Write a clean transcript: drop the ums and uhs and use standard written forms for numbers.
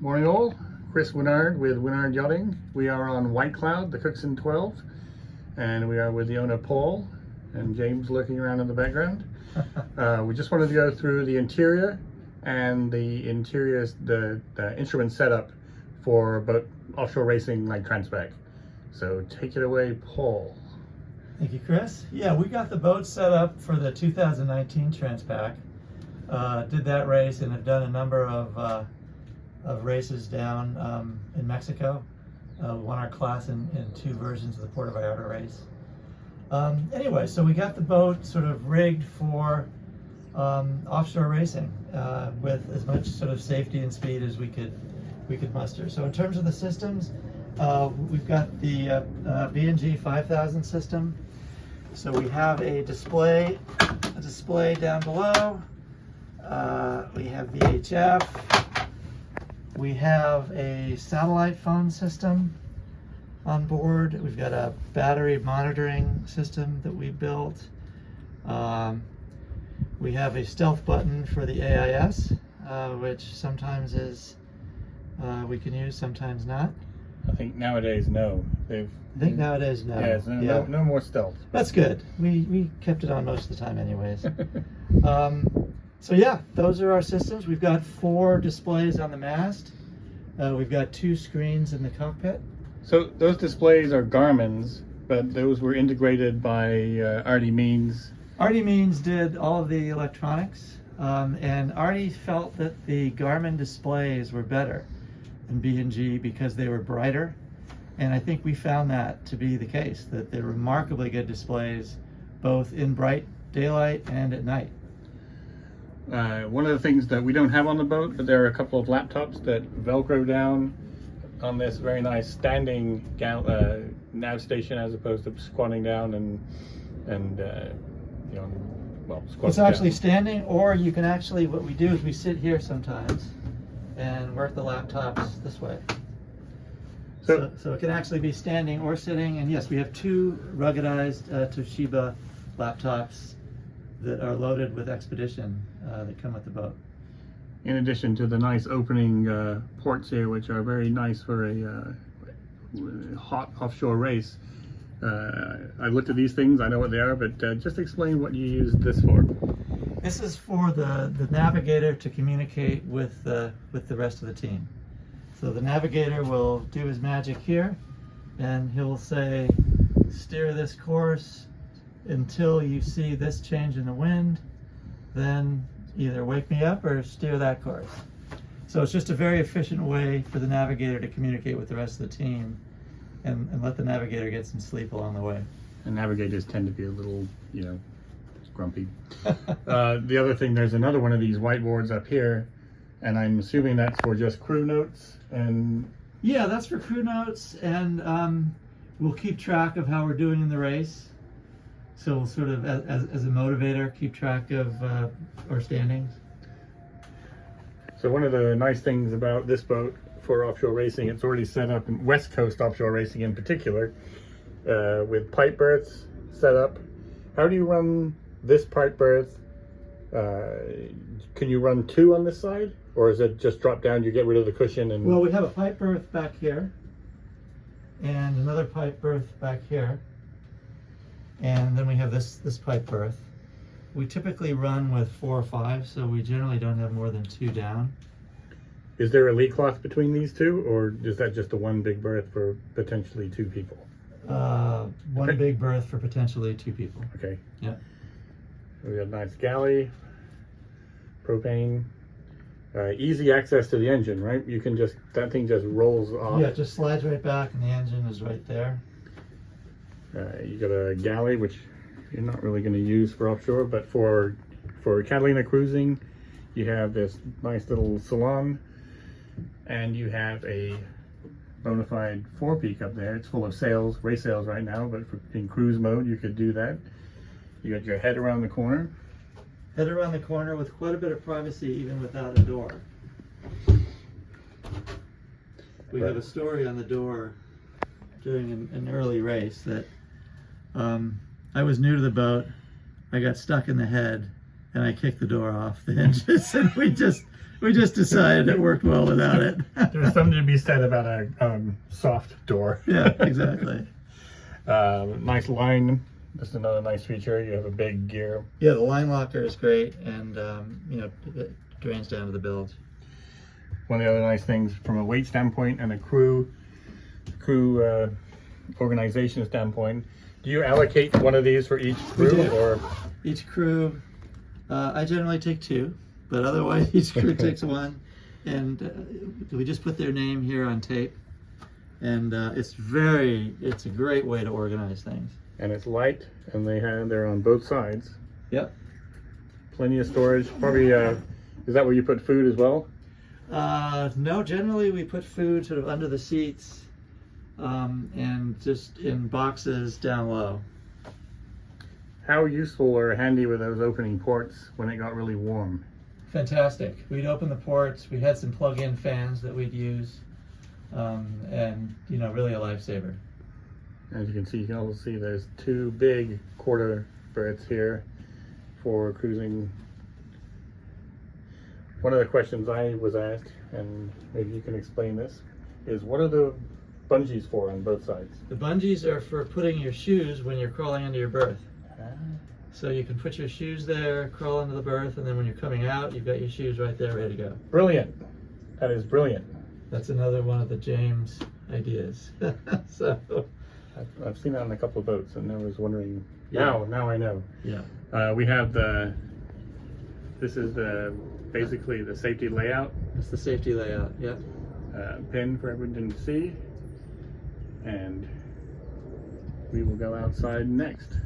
Morning all, Chris Winard with Winard Yachting. We are on White Cloud, the Cookson 12, and we are with the owner Paul and James lurking around in the background. We just wanted to go through the interior and the instrument setup for boat offshore racing like Transpac. So take it away, Paul. Thank you, Chris. Yeah, we got the boat set up for the 2019 Transpac. Did that race and have done a number of races down in Mexico. Won our class in 2 versions of the Puerto Vallarta race. Anyway, so we got the boat sort of rigged for offshore racing with as much sort of safety and speed as we could muster. So in terms of the systems, we've got the B&G 5000 system. So we have a display down below. We have VHF. We have a satellite phone system on board. We've got a battery monitoring system that we built. We have a stealth button for the AIS, which sometimes we can use, sometimes not. I think nowadays, no. Nowadays, no. Yeah, no more stealth. That's good. We kept it on most of the time anyways. So yeah, those are our systems. We've got 4 displays on the mast. We've got 2 screens in the cockpit. So those displays are Garmin's, but those were integrated by Artie Means. Artie Means did all of the electronics, and Artie felt that the Garmin displays were better than B&G because they were brighter. And I think we found that to be the case, that they're remarkably good displays, both in bright daylight and at night. One of the things that we don't have on the boat, but there are a couple of laptops that Velcro down on this very nice standing nav station as opposed to squatting down and squatting It's actually standing, or you can actually, what we do is we sit here sometimes and work the laptops this way. So it can actually be standing or sitting, and yes, we have 2 ruggedized Toshiba laptops that are loaded with Expedition that come with the boat. In addition to the nice opening ports here, which are very nice for a hot offshore race. I looked at these things, I know what they are, but just explain what you use this for. This is for the navigator to communicate with the rest of the team. So the navigator will do his magic here, and he'll say, steer this course until you see this change in the wind, then either wake me up or steer that course. So it's just a very efficient way for the navigator to communicate with the rest of the team and let the navigator get some sleep along the way. And navigators tend to be a little, grumpy. The other thing, there's another one of these whiteboards up here, and I'm assuming that's for just crew notes. And yeah, that's for crew notes, and we'll keep track of how we're doing in the race. So we'll sort of, as a motivator, keep track of our standings. So one of the nice things about this boat for offshore racing, it's already set up in West Coast offshore racing in particular, with pipe berths set up. How do you run this pipe berth? Can you run 2 on this side? Or is it just drop down, you get rid of the cushion? And well, we have a pipe berth back here, and another pipe berth back here. And then we have this pipe berth. We typically run with 4 or 5, so we generally don't have more than 2 down. Is there a lee cloth between these 2, or is that just a one big berth for potentially 2 people? One big berth for potentially 2 people. Okay. Yeah. We got a nice galley, propane, easy access to the engine, right? You can that thing just rolls off. Yeah, it just slides right back, and the engine is right there. You got a galley, which you're not really going to use for offshore, but for Catalina cruising, you have this nice little salon, and you have a bona fide forepeak up there. It's full of sails, race sails right now, but in cruise mode, you could do that. You got your head around the corner. Head around the corner with quite a bit of privacy, even without a door. We have a story on the door during an early race that I was new to the boat. I got stuck in the head, and I kicked the door off the hinges, and we just We just decided it worked well without it. There's something to be said about a soft door. Yeah, exactly. Nice line. This is another nice feature. You have a big gear. Yeah, the line locker is great, and it drains down to the bilge. One of the other nice things from a weight standpoint and a crew organization standpoint, do you allocate one of these for each crew, or each crew? I generally take two, but otherwise each crew takes one, and we just put their name here on tape, and it's a great way to organize things. And it's light, and they're on both sides. Yep. Plenty of storage. Probably is that where you put food as well? No, generally we put food sort of under the seats, and just in boxes down low. How useful or handy were those opening ports when it got really warm? Fantastic. We'd open the ports. We had some plug-in fans that we'd use, and really a lifesaver. As you can also see there's two big quarter berths here for cruising. One of the questions I was asked, and maybe you can explain this, is what are the bungees for on both sides? The bungees are for putting your shoes when you're crawling into your berth. So you can put your shoes there, crawl into the berth, and then when you're coming out, you've got your shoes right there ready to go. Brilliant. That is brilliant. That's another one of the James ideas. So I've seen that on a couple of boats, and I was wondering. Yeah. Now I know. Yeah. We have this is basically the safety layout. It's the safety layout. Yeah. Pin for everyone to see, and we will go outside next.